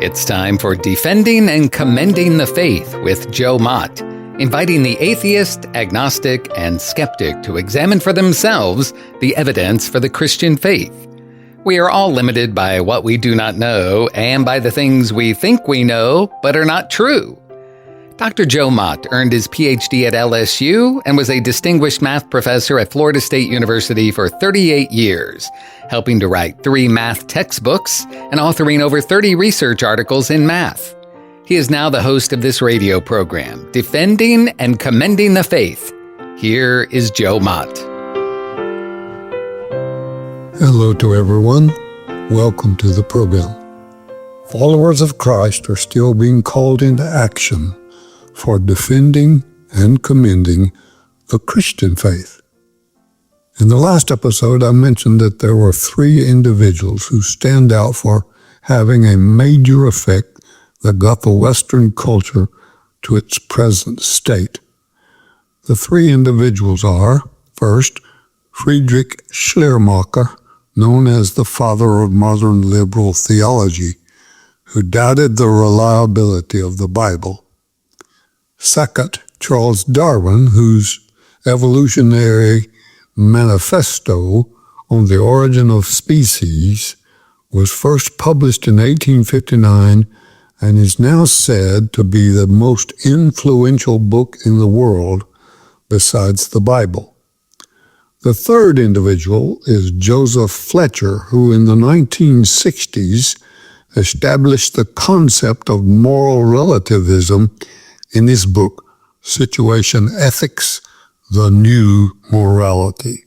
It's time for Defending and Commending the Faith with Joe Mott, inviting the atheist, agnostic, and skeptic to examine for themselves the evidence for the Christian faith. We are all limited by what we do not know and by the things we think we know but are not true. Dr. Joe Mott earned his PhD at LSU and was a distinguished math professor at Florida State University for 38 years, helping to write 3 math textbooks and authoring over 30 research articles in math. He is now the host of this radio program, Defending and Commending the Faith. Here is Joe Mott. Hello to everyone. Welcome to the program. Followers of Christ are still being called into action for defending and commending the Christian faith. In the last episode, I mentioned that there were 3 individuals who stand out for having a major effect that got the Western culture to its present state. The 3 individuals are, first, Friedrich Schleiermacher, known as the father of modern liberal theology, who doubted the reliability of the Bible. Second, Charles Darwin, whose Evolutionary manifesto on the origin of species was first published in 1859 and is now said to be the most influential book in the world besides the Bible. The third individual is Joseph Fletcher, who in the 1960s established the concept of moral relativism in his book, Situation Ethics, The New Morality.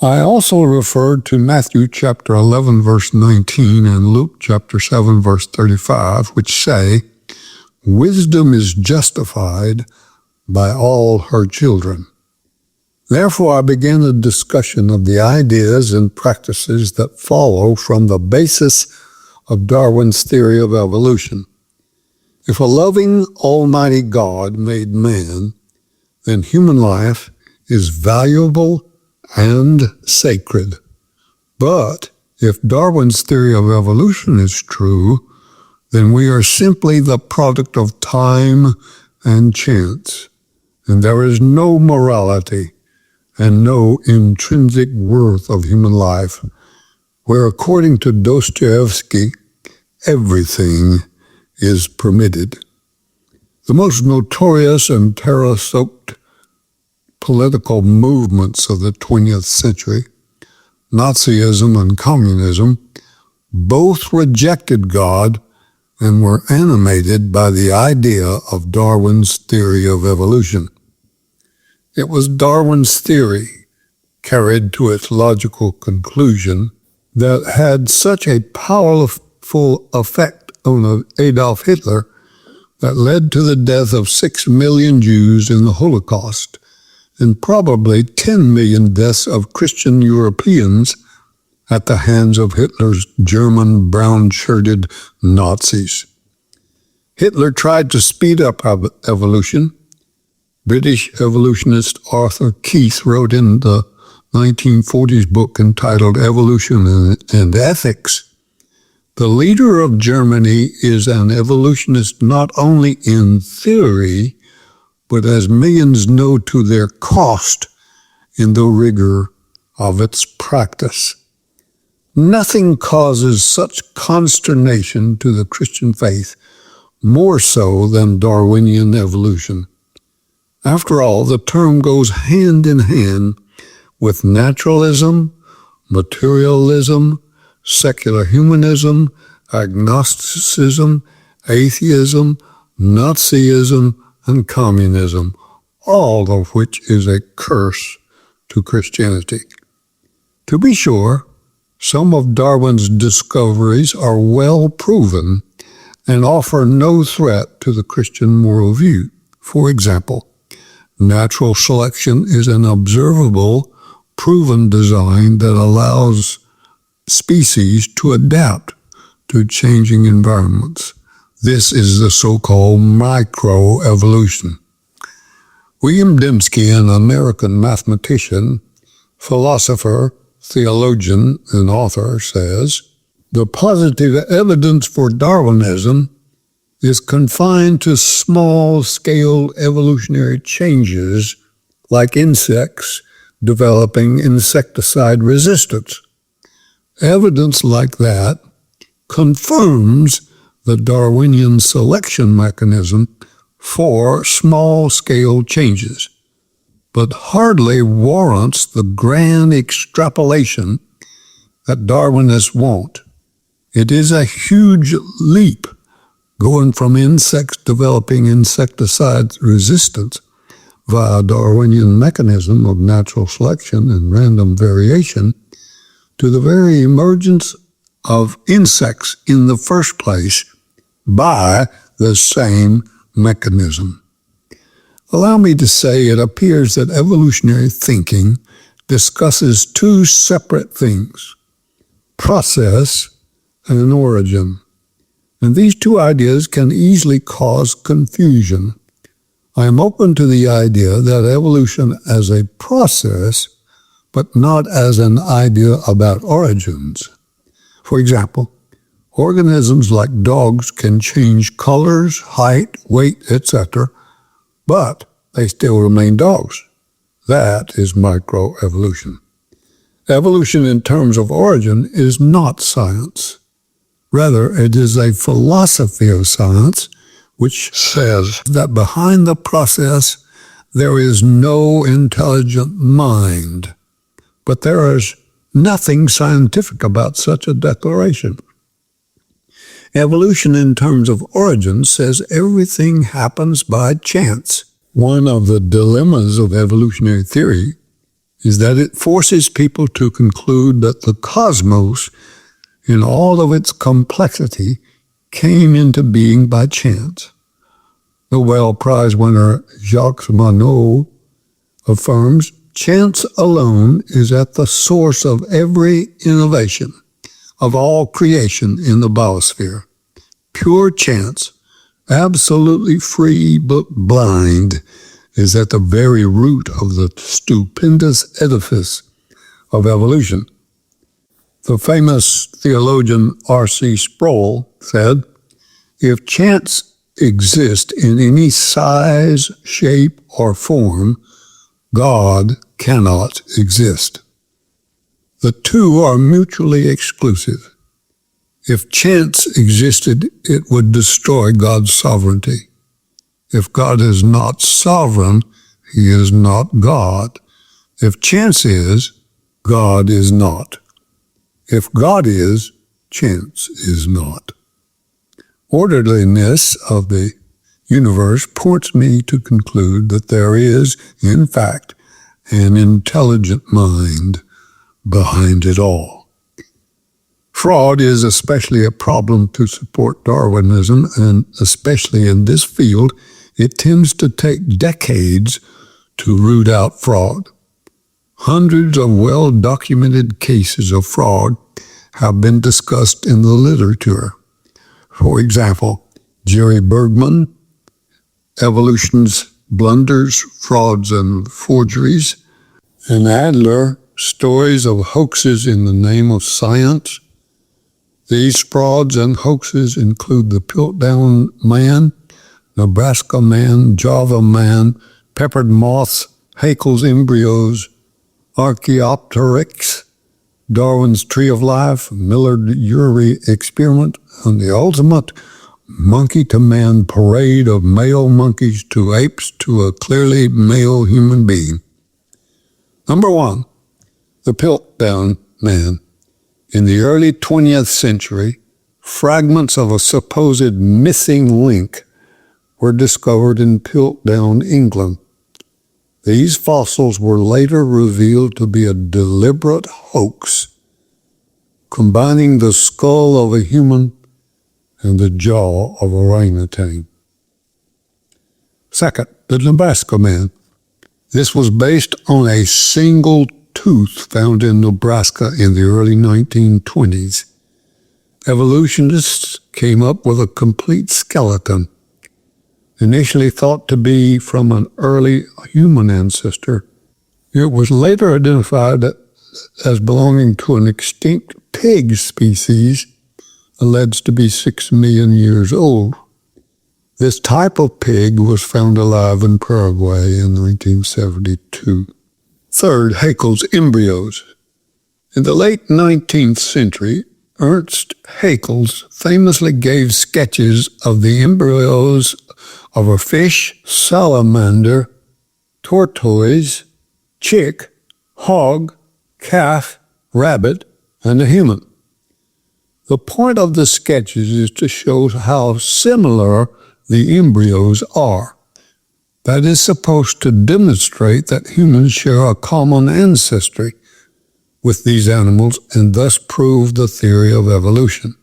I also referred to Matthew chapter 11, verse 19, and Luke chapter 7, verse 35, which say, "Wisdom is justified by all her children." Therefore, I began a discussion of the ideas and practices that follow from the basis of Darwin's theory of evolution. If a loving, almighty God made man, then human life is valuable and sacred. But if Darwin's theory of evolution is true, then we are simply the product of time and chance, and there is no morality and no intrinsic worth of human life, where, according to Dostoevsky, everything is permitted. The most notorious and terror-soaked political movements of the 20th century, Nazism and communism, both rejected God and were animated by the idea of Darwin's theory of evolution. It was Darwin's theory, carried to its logical conclusion, that had such a powerful effect on Adolf Hitler that led to the death of 6 million Jews in the Holocaust and probably 10 million deaths of Christian Europeans at the hands of Hitler's German brown-shirted Nazis. Hitler tried to speed up evolution. British evolutionist Arthur Keith wrote in the 1940s book entitled Evolution and Ethics, "The leader of Germany is an evolutionist not only in theory, but as millions know to their cost in the rigor of its practice." Nothing causes such consternation to the Christian faith more so than Darwinian evolution. After all, the term goes hand in hand with naturalism, materialism, secular humanism, agnosticism, atheism, Nazism, and communism, all of which is a curse to Christianity. To be sure, some of Darwin's discoveries are well proven and offer no threat to the Christian worldview. For example, natural selection is an observable, proven design that allows species to adapt to changing environments. This is the so-called microevolution. William Dembski, an American mathematician, philosopher, theologian, and author, says, The positive evidence for Darwinism is confined to small-scale evolutionary changes like insects developing insecticide resistance. Evidence like that confirms the Darwinian selection mechanism for small-scale changes, but hardly warrants the grand extrapolation that Darwinists want. It is a huge leap going from insects developing insecticide resistance via Darwinian mechanism of natural selection and random variation to the very emergence of insects in the first place by the same mechanism. Allow me to say it appears that evolutionary thinking discusses two separate things: process and origin. And these two ideas can easily cause confusion. I am open to the idea that evolution as a process, but not as an idea about origins. For example, organisms like dogs can change colors, height, weight, etc., but they still remain dogs. That is microevolution. Evolution in terms of origin is not science. Rather, it is a philosophy of science which says that behind the process there is no intelligent mind. But there is nothing scientific about such a declaration. Evolution in terms of origin says everything happens by chance. One of the dilemmas of evolutionary theory is that it forces people to conclude that the cosmos, in all of its complexity, came into being by chance. Nobel Prize winner Jacques Monod affirms chance alone is at the source of every innovation, of all creation in the biosphere. Pure chance, absolutely free but blind, is at the very root of the stupendous edifice of evolution. The famous theologian R.C. Sproul said, "If chance exists in any size, shape, or form, God cannot exist." The two are mutually exclusive. If chance existed, it would destroy God's sovereignty. If God is not sovereign, he is not God. If chance is, God is not. If God is, chance is not. Orderliness of the universe points me to conclude that there is, in fact, an intelligent mind behind it all. Fraud is especially a problem to support Darwinism, and especially in this field, it tends to take decades to root out fraud. Hundreds of well-documented cases of fraud have been discussed in the literature. For example, Jerry Bergman, Evolution's Blunders, Frauds, and Forgeries, and Adler, Stories of Hoaxes in the Name of Science. These frauds and hoaxes include the Piltdown Man, Nebraska Man, Java Man, peppered moths, Haeckel's embryos, Archaeopteryx, Darwin's Tree of Life, Millard-Urey experiment, and the ultimate monkey-to-man parade of male monkeys to apes to a clearly male human being. Number one, the Piltdown Man. In the early 20th century, fragments of a supposed missing link were discovered in Piltdown, England. These fossils were later revealed to be a deliberate hoax, combining the skull of a human and the jaw of a orangutan. Second, the Nebraska Man. This was based on a single tooth found in Nebraska in the early 1920s. Evolutionists came up with a complete skeleton, initially thought to be from an early human ancestor. It was later identified as belonging to an extinct pig species alleged to be 6 million years old. This type of pig was found alive in Paraguay in 1972. Third, Haeckel's embryos. In the late 19th century, Ernst Haeckel famously gave sketches of the embryos of a fish, salamander, tortoise, chick, hog, calf, rabbit, and a human. The point of the sketches is to show how similar the embryos are. That is supposed to demonstrate that humans share a common ancestry with these animals and thus prove the theory of evolution.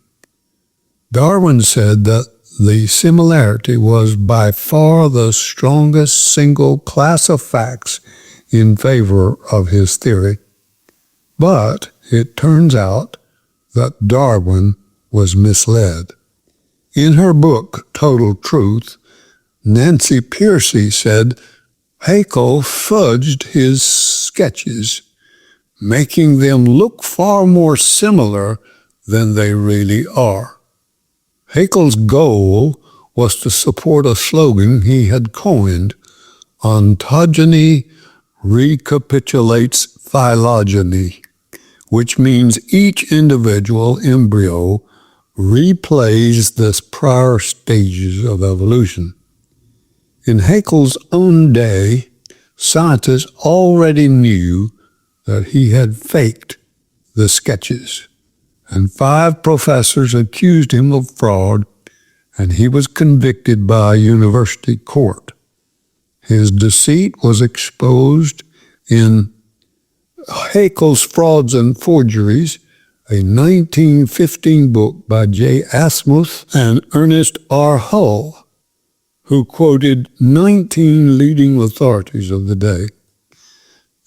Darwin said that the similarity was by far the strongest single class of facts in favor of his theory. But it turns out that Darwin was misled. In her book, Total Truth, Nancy Pearcey said Haeckel fudged his sketches, making them look far more similar than they really are. Haeckel's goal was to support a slogan he had coined, ontogeny recapitulates phylogeny, which means each individual embryo replays the prior stages of evolution. In Haeckel's own day, scientists already knew that he had faked the sketches, and 5 professors accused him of fraud, and he was convicted by a university court. His deceit was exposed in Haeckel's Frauds and Forgeries, a 1915 book by J. Asmuth and Ernest R. Hull, who quoted 19 leading authorities of the day.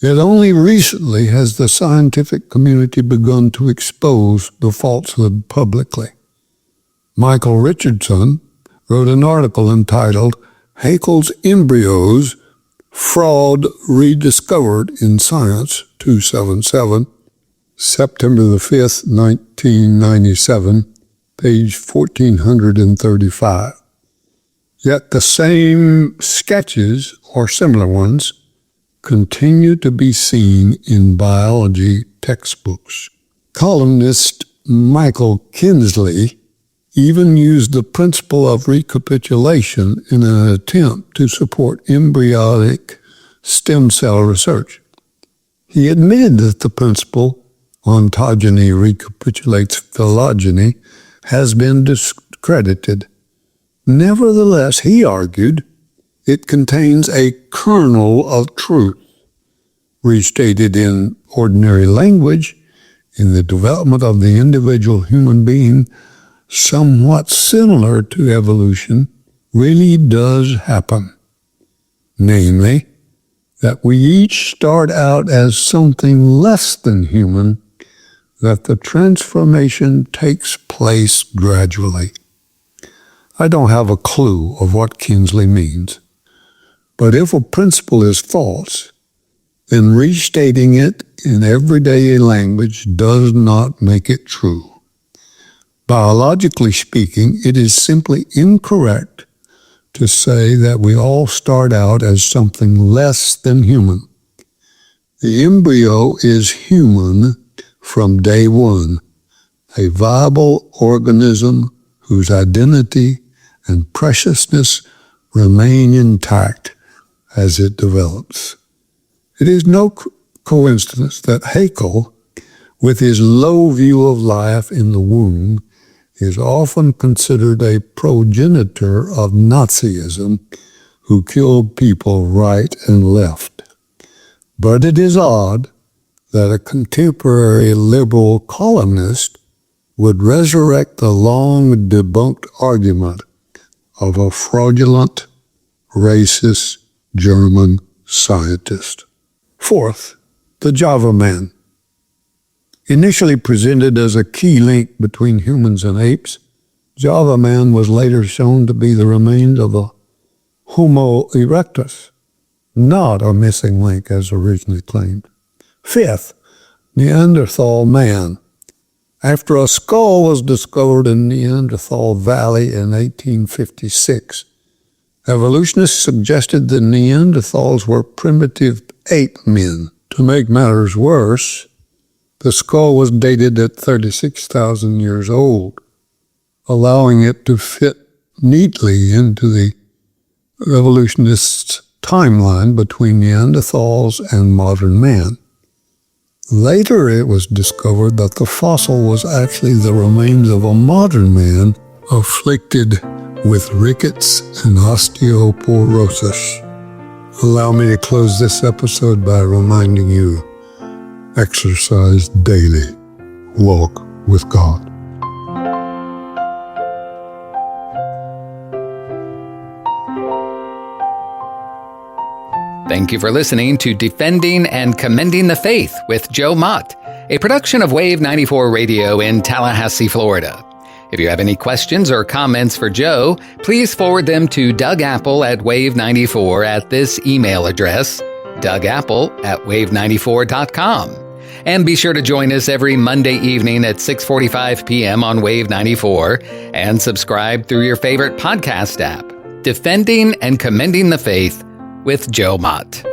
Yet only recently has the scientific community begun to expose the falsehood publicly. Michael Richardson wrote an article entitled Haeckel's Embryos, Fraud Rediscovered in Science, 277, September the 5th, 1997, page 1435. Yet the same sketches, or similar ones, continue to be seen in biology textbooks. Columnist Michael Kinsley even used the principle of recapitulation in an attempt to support embryonic stem cell research. He admitted that the principle, ontogeny recapitulates phylogeny, has been discredited. Nevertheless, he argued, it contains a kernel of truth, restated in ordinary language, in the development of the individual human being, somewhat similar to evolution, really does happen. Namely, that we each start out as something less than human, that the transformation takes place gradually. I don't have a clue of what Kinsley means. But if a principle is false, then restating it in everyday language does not make it true. Biologically speaking, it is simply incorrect to say that we all start out as something less than human. The embryo is human from day one, a viable organism whose identity and preciousness remain intact as it develops. It is no coincidence that Haeckel, with his low view of life in the womb, is often considered a progenitor of Nazism who killed people right and left. But it is odd that a contemporary liberal columnist would resurrect the long debunked argument of a fraudulent, racist German scientist. Fourth, the Java Man. Initially presented as a key link between humans and apes, Java Man was later shown to be the remains of a Homo erectus, not a missing link as originally claimed. Fifth, Neanderthal Man. After a skull was discovered in Neanderthal Valley in 1856, evolutionists suggested the Neanderthals were primitive ape men. To make matters worse, the skull was dated at 36,000 years old, allowing it to fit neatly into the evolutionists' timeline between Neanderthals and modern man. Later it was discovered that the fossil was actually the remains of a modern man afflicted with rickets and osteoporosis. Allow me to close this episode by reminding you, exercise daily, walk with God. Thank you for listening to Defending and Commending the Faith with Joe Mott, a production of Wave 94 Radio in Tallahassee, Florida. If you have any questions or comments for Joe, please forward them to Doug Apple at Wave94 at this email address, dougapple@wave94.com. And be sure to join us every Monday evening at 6:45 p.m. on Wave 94 and subscribe through your favorite podcast app. Defending and Commending the Faith with Joe Mott.